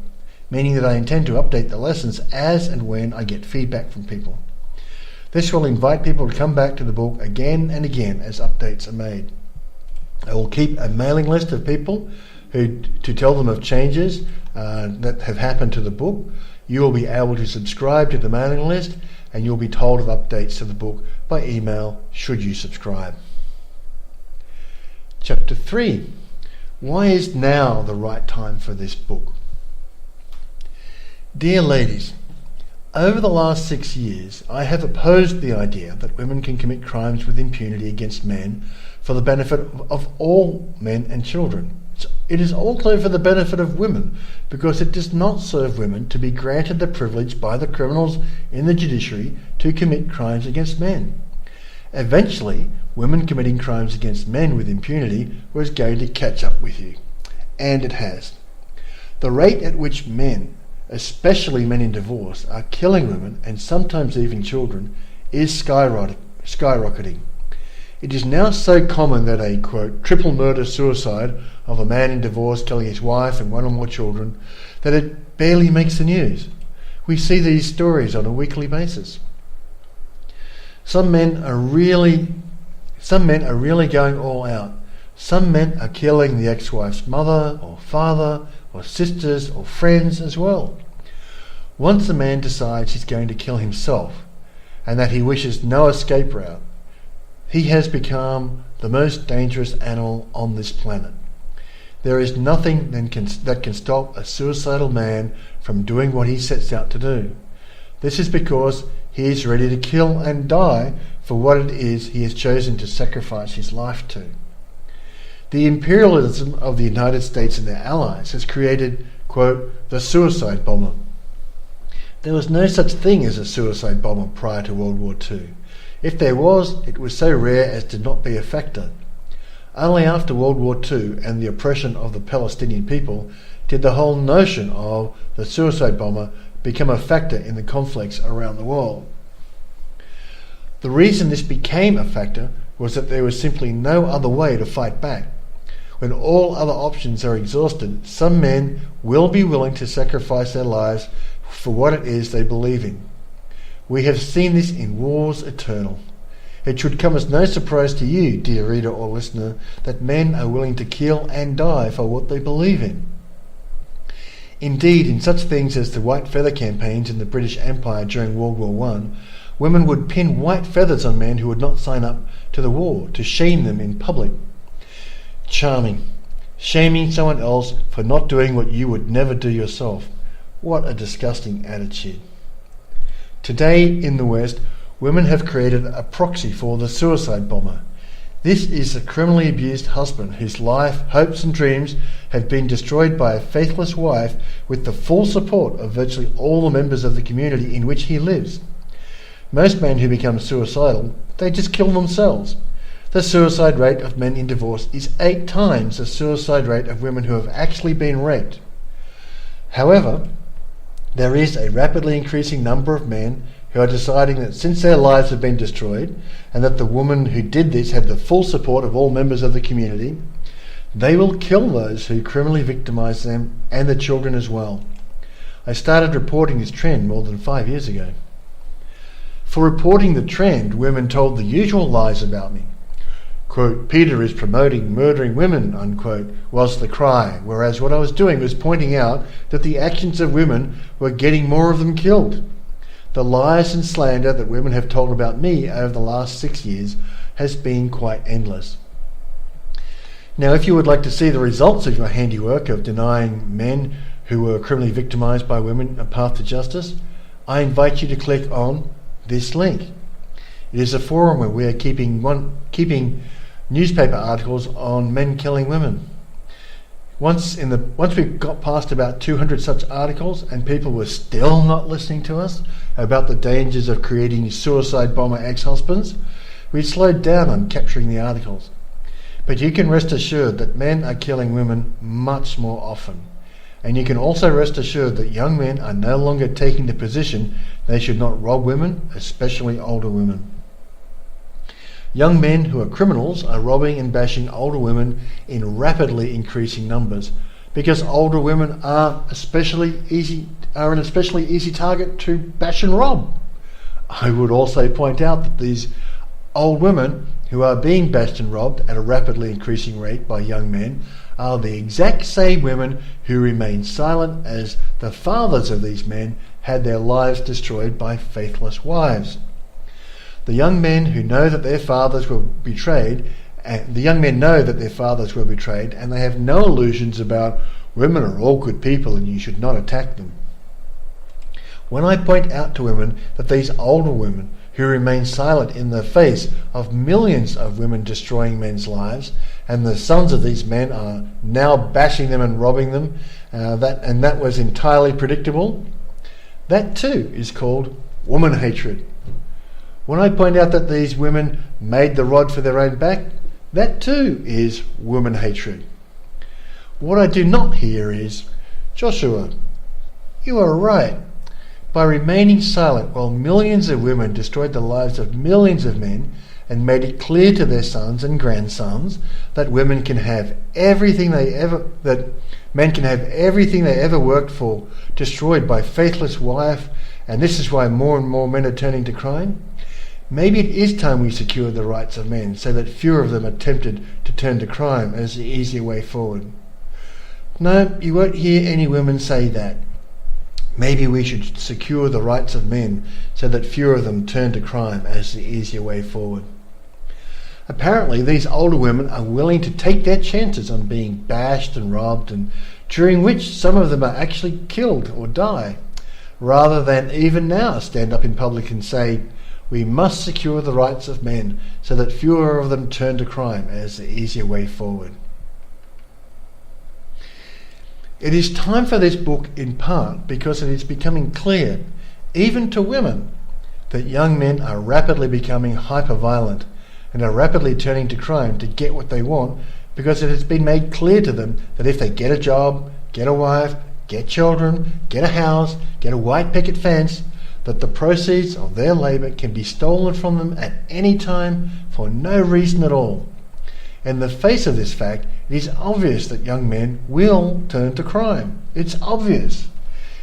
meaning that I intend to update the lessons as and when I get feedback from people. This will invite people to come back to the book again and again as updates are made. I will keep a mailing list of people to tell them of changes that have happened to the book. You will be able to subscribe to the mailing list and you'll be told of updates to the book by email should you subscribe. Chapter 3. Why is now the right time for this book? Dear ladies, over the last 6 years, I have opposed the idea that women can commit crimes with impunity against men for the benefit of all men and children. It is also for the benefit of women, because it does not serve women to be granted the privilege by the criminals in the judiciary to commit crimes against men. Eventually, women committing crimes against men with impunity was going to catch up with you. And it has. The rate at which men, especially men in divorce, are killing women and sometimes even children is skyrocketing. It is now so common that a, quote, triple murder-suicide of a man in divorce killing his wife and one or more children that it barely makes the news. We see these stories on a weekly basis. Some men are really going all out. Some men are killing the ex-wife's mother or father or sisters or friends as well. Once a man decides he's going to kill himself and that he wishes no escape route, he has become the most dangerous animal on this planet. There is nothing that can stop a suicidal man from doing what he sets out to do. This is because he is ready to kill and die for what it is he has chosen to sacrifice his life to. The imperialism of the United States and their allies has created, quote, the suicide bomber. There was no such thing as a suicide bomber prior to World War II. If there was, it was so rare as to not be a factor. Only after World War II and the oppression of the Palestinian people did the whole notion of the suicide bomber become a factor in the conflicts around the world. The reason this became a factor was that there was simply no other way to fight back. When all other options are exhausted, some men will be willing to sacrifice their lives for what it is they believe in. We have seen this in wars eternal. It should come as no surprise to you, dear reader or listener, that men are willing to kill and die for what they believe in. Indeed, in such things as the white feather campaigns in the British Empire during World War I, women would pin white feathers on men who would not sign up to the war, to shame them in public. Charming. Shaming someone else for not doing what you would never do yourself. What a disgusting attitude. Today in the West, women have created a proxy for the suicide bomber. This is a criminally abused husband whose life, hopes and dreams have been destroyed by a faithless wife with the full support of virtually all the members of the community in which he lives. Most men who become suicidal, they just kill themselves. The suicide rate of men in divorce is 8 times the suicide rate of women who have actually been raped. However, there is a rapidly increasing number of men who are deciding that since their lives have been destroyed and that the woman who did this had the full support of all members of the community, they will kill those who criminally victimize them and the children as well. I started reporting this trend more than 5 years ago. For reporting the trend, women told the usual lies about me. Quote, Peter is promoting murdering women, unquote, was the cry, whereas what I was doing was pointing out that the actions of women were getting more of them killed. The lies and slander that women have told about me over the last 6 years has been quite endless. Now, if you would like to see the results of your handiwork of denying men who were criminally victimised by women a path to justice, I invite you to click on this link. It is a forum where we are keeping newspaper articles on men killing women. Once we got past about 200 such articles and people were still not listening to us about the dangers of creating suicide bomber ex-husbands, we slowed down on capturing the articles. But you can rest assured that men are killing women much more often. And you can also rest assured that young men are no longer taking the position they should not rob women, especially older women. Young men who are criminals are robbing and bashing older women in rapidly increasing numbers because older women are an especially easy target to bash and rob. I would also point out that these old women who are being bashed and robbed at a rapidly increasing rate by young men are the exact same women who remain silent as the fathers of these men had their lives destroyed by faithless wives. The young men who know that their fathers were betrayed, and they have no illusions about women are all good people and you should not attack them. When I point out to women that these older women who remain silent in the face of millions of women destroying men's lives, and the sons of these men are now bashing them and robbing them, that was entirely predictable, that too is called woman hatred. When I point out that these women made the rod for their own back, that too is woman hatred. What I do not hear is, Joshua, you are right. By remaining silent while millions of women destroyed the lives of millions of men and made it clear to their sons and grandsons that men can have everything they ever worked for destroyed by faithless wife, and this is why more and more men are turning to crime. Maybe it is time we secure the rights of men so that fewer of them are tempted to turn to crime as the easier way forward. No, you won't hear any women say that. Maybe we should secure the rights of men so that fewer of them turn to crime as the easier way forward. Apparently, these older women are willing to take their chances on being bashed and robbed, and during which some of them are actually killed or die, rather than even now stand up in public and say, we must secure the rights of men so that fewer of them turn to crime as the easier way forward. It is time for this book in part because it is becoming clear, even to women, that young men are rapidly becoming hyper-violent and are rapidly turning to crime to get what they want, because it has been made clear to them that if they get a job, get a wife, get children, get a house, get a white picket fence, that the proceeds of their labour can be stolen from them at any time for no reason at all. In the face of this fact, it is obvious that young men will turn to crime. It's obvious.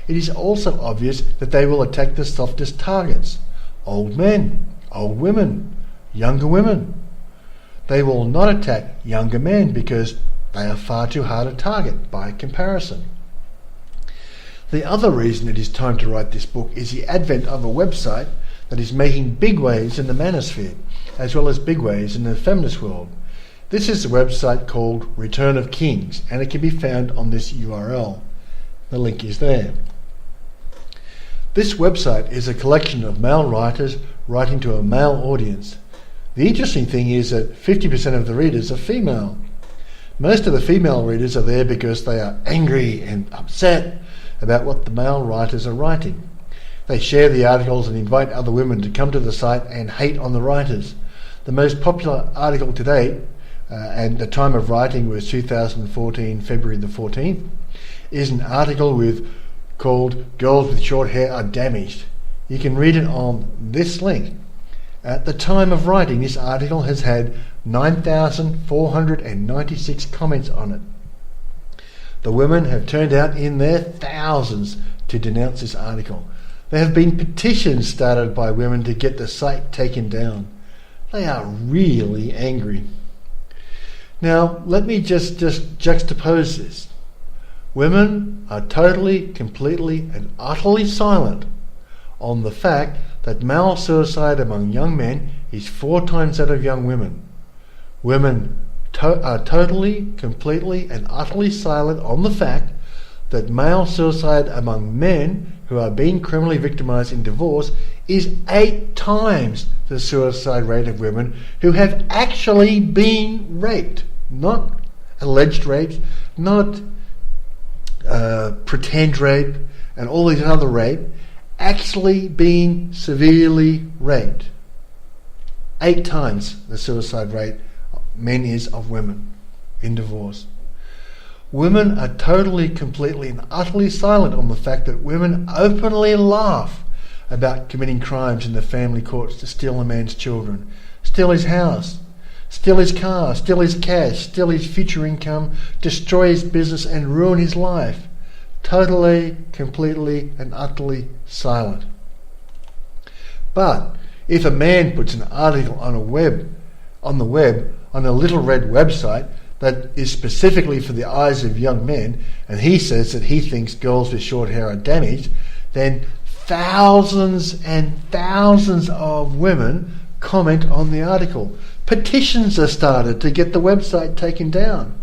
It is also obvious that they will attack the softest targets: old men, old women, younger women. They will not attack younger men because they are far too hard a target by comparison. The other reason it is time to write this book is the advent of a website that is making big waves in the manosphere, as well as big waves in the feminist world. This is a website called Return of Kings, and it can be found on this URL. The link is there. This website is a collection of male writers writing to a male audience. The interesting thing is that 50% of the readers are female. Most of the female readers are there because they are angry and upset about what the male writers are writing. They share the articles and invite other women to come to the site and hate on the writers. The most popular article to date, and the time of writing was 2014, February the 14th, is an article called "Girls with Short Hair Are Damaged." You can read it on this link. At the time of writing, this article has had 9,496 comments on it. The women have turned out in their thousands to denounce this article. There have been petitions started by women to get the site taken down. They are really angry. Now, let me just juxtapose this. Women are totally, completely, and utterly silent on the fact that male suicide among young men is 4 times that of young women. Women are totally, completely, and utterly silent on the fact that male suicide among men who are being criminally victimised in divorce is 8 times the suicide rate of women who have actually been raped. Not alleged rapes, not pretend rape, and all these other rape, actually being severely raped. 8 times the suicide rate men is of women in divorce. Women are totally, completely, and utterly silent on the fact that women openly laugh about committing crimes in the family courts to steal a man's children, steal his house, steal his car, steal his cash, steal his future income, destroy his business, and ruin his life. Totally, completely, and utterly silent. But if a man puts an article on the web, on a little red website that is specifically for the eyes of young men, and he says that he thinks girls with short hair are damaged, then thousands and thousands of women comment on the article. Petitions are started to get the website taken down.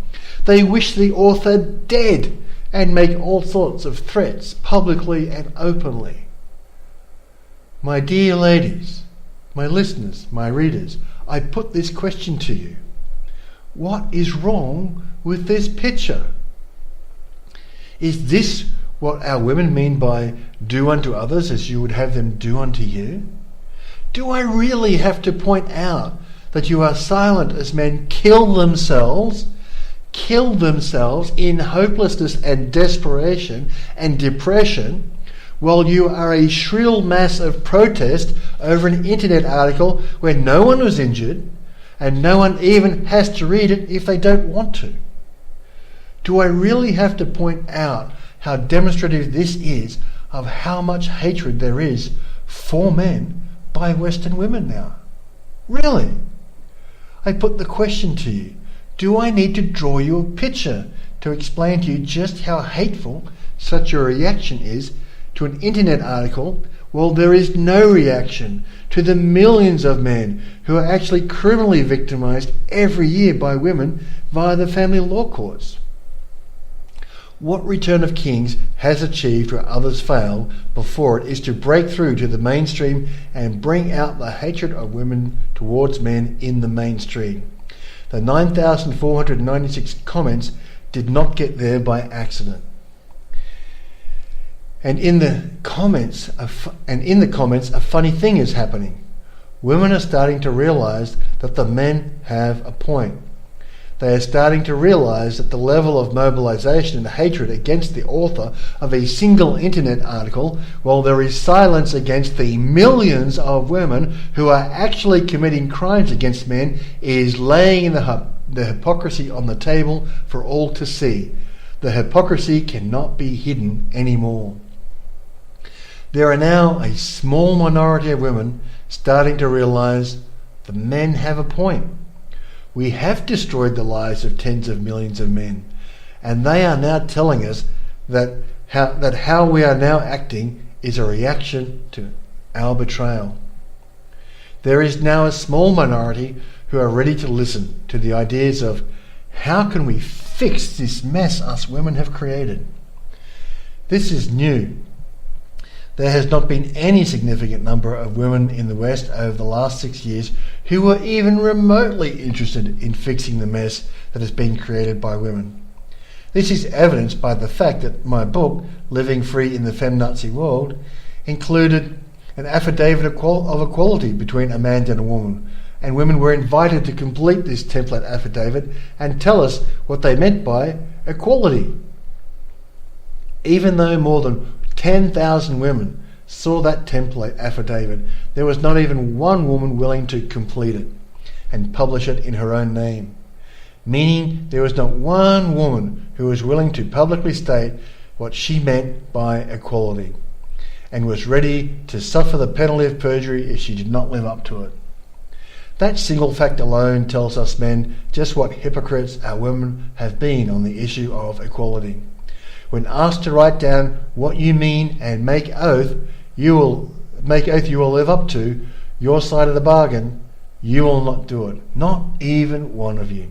They wish the author dead and make all sorts of threats publicly and openly. My dear ladies, my listeners, my readers, I put this question to you. What is wrong with this picture? Is this what our women mean by "do unto others as you would have them do unto you"? Do I really have to point out that you are silent as men kill themselves in hopelessness and desperation and depression, while you are a shrill mass of protest over an internet article where no one was injured and no one even has to read it if they don't want to? Do I really have to point out how demonstrative this is of how much hatred there is for men by Western women now? Really? I put the question to you. Do I need to draw you a picture to explain to you just how hateful such a reaction is to an internet article? Well, there is no reaction to the millions of men who are actually criminally victimized every year by women via the family law courts. What Return of Kings has achieved where others failed before it is to break through to the mainstream and bring out the hatred of women towards men in the mainstream. The 9,496 comments did not get there by accident. And in the comments, a funny thing is happening. Women are starting to realise that the men have a point. They are starting to realise that the level of mobilisation and hatred against the author of a single internet article, while there is silence against the millions of women who are actually committing crimes against men, is laying the hypocrisy on the table for all to see. The hypocrisy cannot be hidden anymore. There are now a small minority of women starting to realise the men have a point. We have destroyed the lives of tens of millions of men, and they are now telling us that how we are now acting is a reaction to our betrayal. There is now a small minority who are ready to listen to the ideas of how can we fix this mess us women have created. This is new. There has not been any significant number of women in the West over the last 6 years who were even remotely interested in fixing the mess that has been created by women. This is evidenced by the fact that my book, Living Free in the Feminazi World, included an affidavit of equality between a man and a woman, and women were invited to complete this template affidavit and tell us what they meant by equality. Even though more than 10,000 women saw that template affidavit, there was not even one woman willing to complete it and publish it in her own name, meaning there was not one woman who was willing to publicly state what she meant by equality and was ready to suffer the penalty of perjury if she did not live up to it. That single fact alone tells us men just what hypocrites our women have been on the issue of equality. When asked to write down what you mean and make oath you will live up to, your side of the bargain, you will not do it. Not even one of you.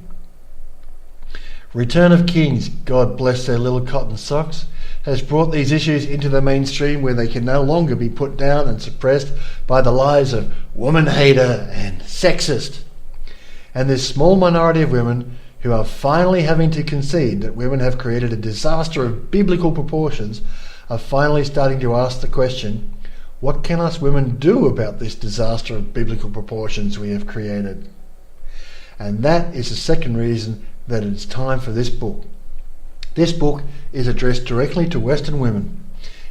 Return of Kings, God bless their little cotton socks, has brought these issues into the mainstream where they can no longer be put down and suppressed by the lies of woman hater and sexist. And this small minority of women who are finally having to concede that women have created a disaster of biblical proportions are finally starting to ask the question, what can us women do about this disaster of biblical proportions we have created? And that is the second reason that it's time for this book. This book is addressed directly to Western women.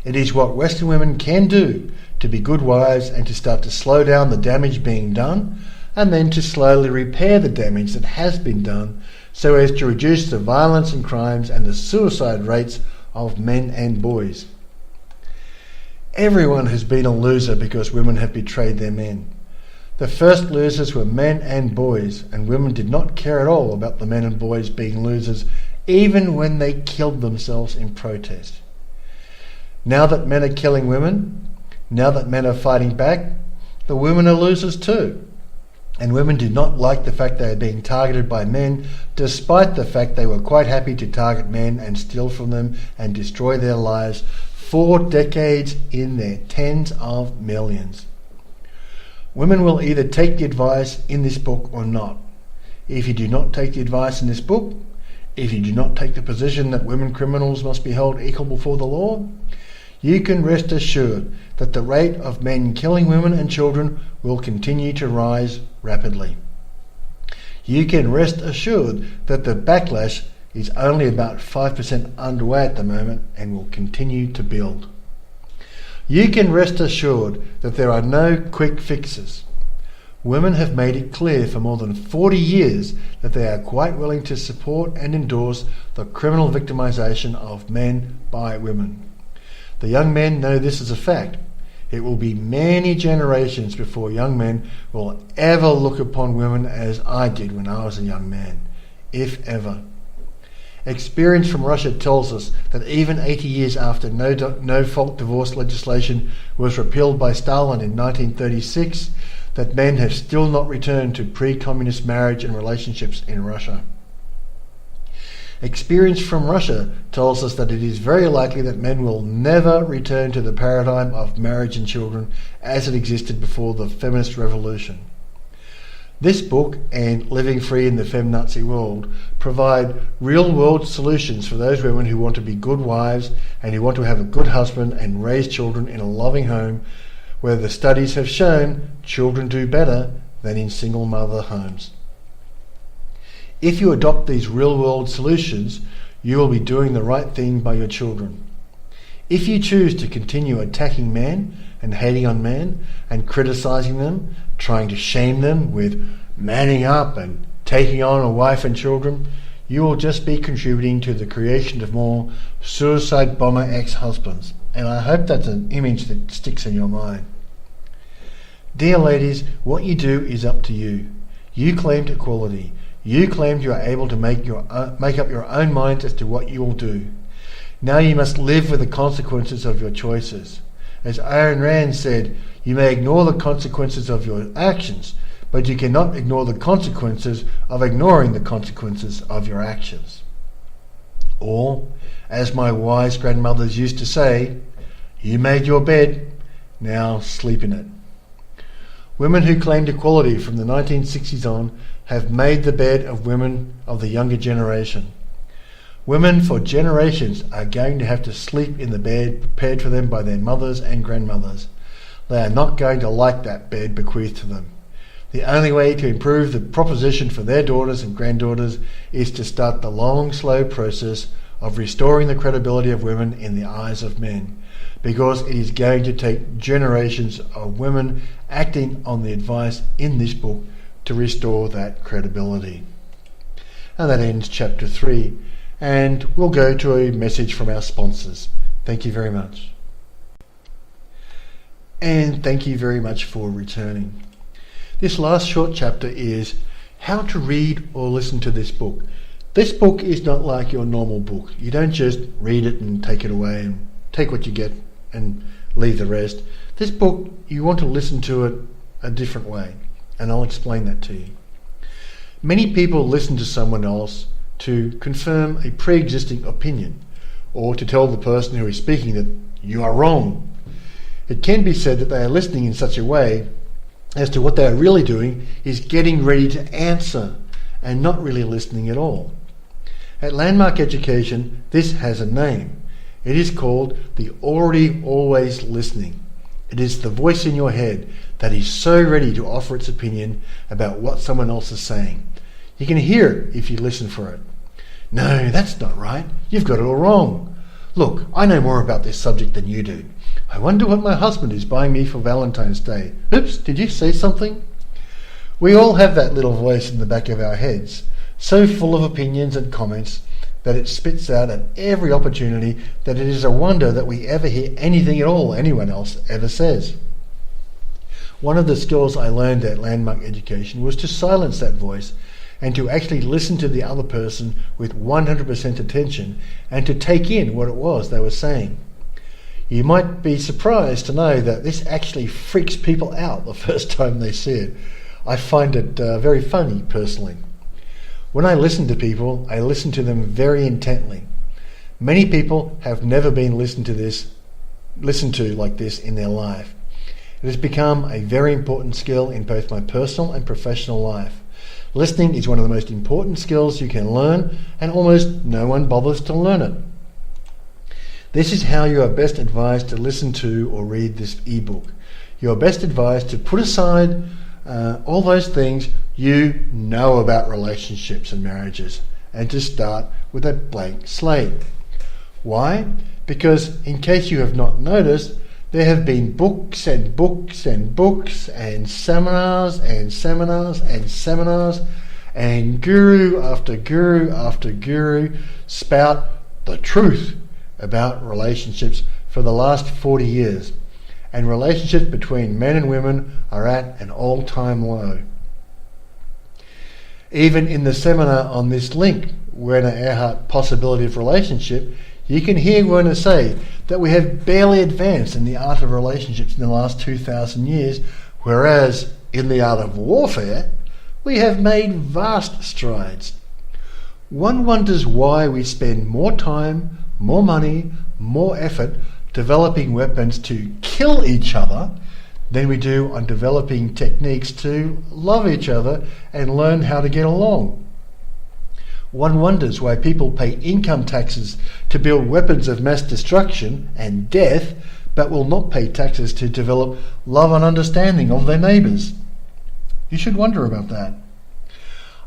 It is what Western women can do to be good wives and to start to slow down the damage being done, and then to slowly repair the damage that has been done so as to reduce the violence and crimes and the suicide rates of men and boys. Everyone has been a loser because women have betrayed their men. The first losers were men and boys, and women did not care at all about the men and boys being losers, even when they killed themselves in protest. Now that men are killing women, now that men are fighting back, the women are losers too. And women did not like the fact they are being targeted by men, despite the fact they were quite happy to target men and steal from them and destroy their lives 4 decades in their tens of millions. Women will either take the advice in this book or not. If you do not take the advice in this book, if you do not take the position that women criminals must be held equal before the law, you can rest assured that the rate of men killing women and children will continue to rise rapidly. You can rest assured that the backlash is only about 5% underway at the moment and will continue to build. You can rest assured that there are no quick fixes. Women have made it clear for more than 40 years that they are quite willing to support and endorse the criminal victimization of men by women. The young men know this as a fact. It will be many generations before young men will ever look upon women as I did when I was a young man, if ever. Experience from Russia tells us that even 80 years after no-fault divorce legislation was repealed by Stalin in 1936, that men have still not returned to pre-communist marriage and relationships in Russia. Experience from Russia tells us that it is very likely that men will never return to the paradigm of marriage and children as it existed before the feminist revolution. This book and Living Free in the Feminazi World provide real-world solutions for those women who want to be good wives and who want to have a good husband and raise children in a loving home where the studies have shown children do better than in single mother homes. If you adopt these real-world solutions, you will be doing the right thing by your children. If you choose to continue attacking men and hating on men and criticizing them, trying to shame them with manning up and taking on a wife and children, you will just be contributing to the creation of more suicide bomber ex-husbands. And I hope that's an image that sticks in your mind. Dear ladies, what you do is up to you. You claimed equality. You claimed you are able to make up your own minds as to what you will do. Now you must live with the consequences of your choices. As Ayn Rand said, you may ignore the consequences of your actions, but you cannot ignore the consequences of ignoring the consequences of your actions. Or, as my wise grandmothers used to say, you made your bed, now sleep in it. Women who claimed equality from the 1960s on have made the bed of women of the younger generation. Women for generations are going to have to sleep in the bed prepared for them by their mothers and grandmothers. They are not going to like that bed bequeathed to them. The only way to improve the proposition for their daughters and granddaughters is to start the long, slow process of restoring the credibility of women in the eyes of men, because it is going to take generations of women acting on the advice in this book to restore that credibility. And that ends chapter 3. And we'll go to a message from our sponsors. Thank you very much. And thank you very much for returning. This last short chapter is how to read or listen to this book. This book is not like your normal book. You don't just read it and take it away and take what you get and leave the rest. This book, you want to listen to it a different way, and I'll explain that to you. Many people listen to someone else to confirm a pre-existing opinion, or to tell the person who is speaking that you are wrong. It can be said that they are listening in such a way as to what they are really doing is getting ready to answer and not really listening at all. At Landmark Education, this has a name. It is called the already always listening. It is the voice in your head that is so ready to offer its opinion about what someone else is saying. You can hear it if you listen for it. No, that's not right. You've got it all wrong. Look, I know more about this subject than you do. I wonder what my husband is buying me for Valentine's Day. Oops, did you say something? We all have that little voice in the back of our heads, so full of opinions and comments that it spits out at every opportunity that it is a wonder that we ever hear anything at all anyone else ever says. One of the skills I learned at Landmark Education was to silence that voice and to actually listen to the other person with 100% attention and to take in what it was they were saying. You might be surprised to know that this actually freaks people out the first time they see it. I find it very funny personally. When I listen to people, I listen to them very intently. Many people have never been listened to like this in their life. It has become a very important skill in both my personal and professional life. Listening is one of the most important skills you can learn, and almost no one bothers to learn it. This is how you are best advised to listen to or read this ebook. You are best advised to put aside all those things you know about relationships and marriages and to start with a blank slate. Why? Because in case you have not noticed, there have been books and books and books and seminars and seminars and seminars and guru after guru after guru spout the truth about relationships for the last 40 years. And relationships between men and women are at an all-time low. Even in the seminar on this link, Werner Erhard, Possibility of Relationship, you can hear Werner say that we have barely advanced in the art of relationships in the last 2,000 years, whereas in the art of warfare, we have made vast strides. One wonders why we spend more time, more money, more effort developing weapons to kill each other than we do on developing techniques to love each other and learn how to get along. One wonders why people pay income taxes to build weapons of mass destruction and death, but will not pay taxes to develop love and understanding of their neighbours. You should wonder about that.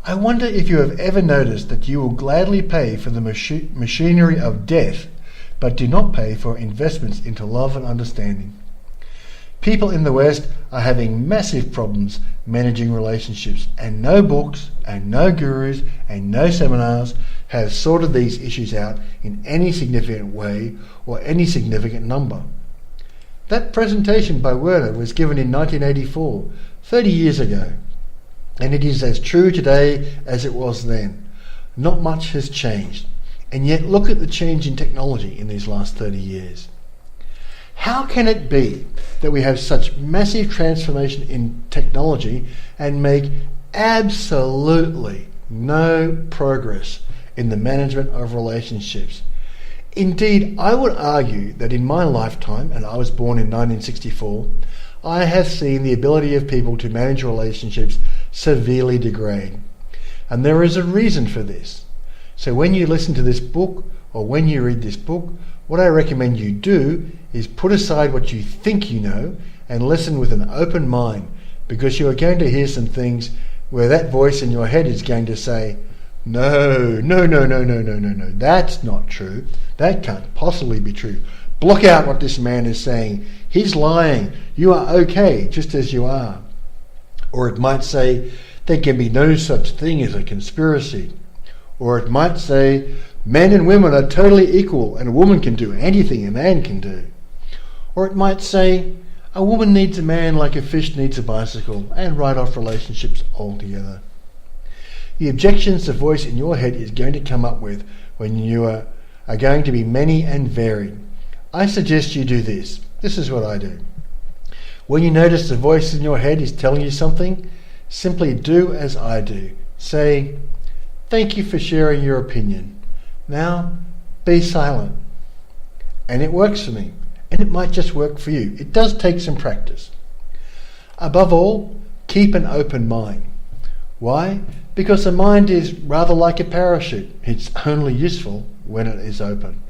I wonder if you have ever noticed that you will gladly pay for the machinery of death, but do not pay for investments into love and understanding. People in the West are having massive problems managing relationships, and no books and no gurus and no seminars have sorted these issues out in any significant way or any significant number. That presentation by Werner was given in 1984, 30 years ago, and it is as true today as it was then. Not much has changed, and yet look at the change in technology in these last 30 years. How can it be that we have such massive transformation in technology and make absolutely no progress in the management of relationships? Indeed, I would argue that in my lifetime, and I was born in 1964, I have seen the ability of people to manage relationships severely degrade. And there is a reason for this. So when you listen to this book or when you read this book, what I recommend you do is put aside what you think you know and listen with an open mind, because you are going to hear some things where that voice in your head is going to say, no, that's not true. That can't possibly be true. Block out what this man is saying. He's lying. You are okay just as you are. Or it might say, there can be no such thing as a conspiracy. Or it might say, men and women are totally equal and a woman can do anything a man can do. Or it might say, a woman needs a man like a fish needs a bicycle, and write off relationships altogether. The objections the voice in your head is going to come up with when you are going to be many and varied. I suggest you do this. This is what I do. When you notice the voice in your head is telling you something, simply do as I do. Say, thank you for sharing your opinion. Now, be silent. And it works for me. And it might just work for you. It does take some practice. Above all, keep an open mind. Why? Because the mind is rather like a parachute. It's only useful when it is open.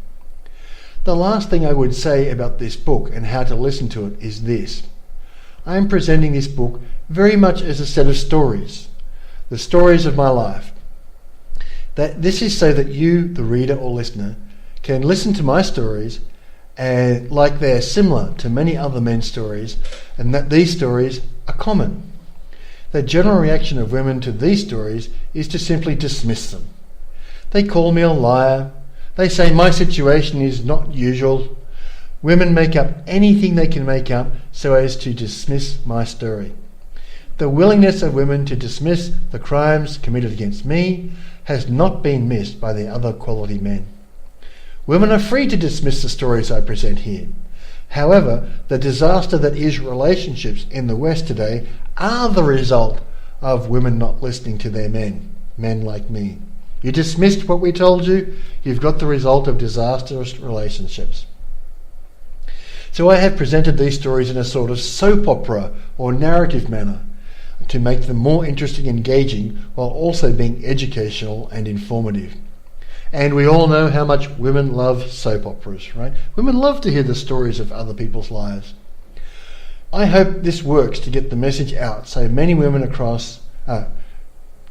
The last thing I would say about this book and how to listen to it is this. I am presenting this book very much as a set of stories, the stories of my life. This is so that you, the reader or listener, can listen to my stories like they're similar to many other men's stories, and that these stories are common. The general reaction of women to these stories is to simply dismiss them. They call me a liar. They say my situation is not usual. Women make up anything they can make up so as to dismiss my story. The willingness of women to dismiss the crimes committed against me has not been missed by the other quality men. Women are free to dismiss the stories I present here. However, the disaster that is relationships in the West today are the result of women not listening to their men like me. You dismissed what we told you, you've got the result of disastrous relationships. So I have presented these stories in a sort of soap opera or narrative manner to make them more interesting and engaging while also being educational and informative. And we all know how much women love soap operas, right? Women love to hear the stories of other people's lives. I hope this works to get the message out so many women across,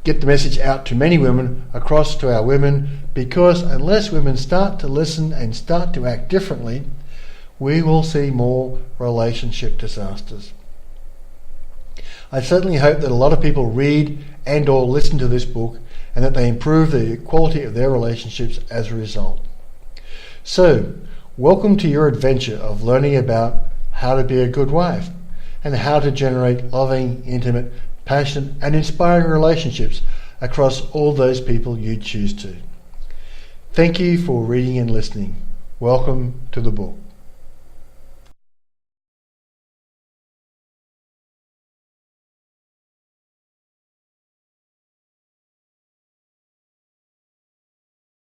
get the message out to many women across to our women, because unless women start to listen and start to act differently, we will see more relationship disasters. I certainly hope that a lot of people read and or listen to this book and that they improve the quality of their relationships as a result. So, welcome to your adventure of learning about how to be a good wife and how to generate loving, intimate, passionate and inspiring relationships across all those people you choose to. Thank you for reading and listening. Welcome to the book.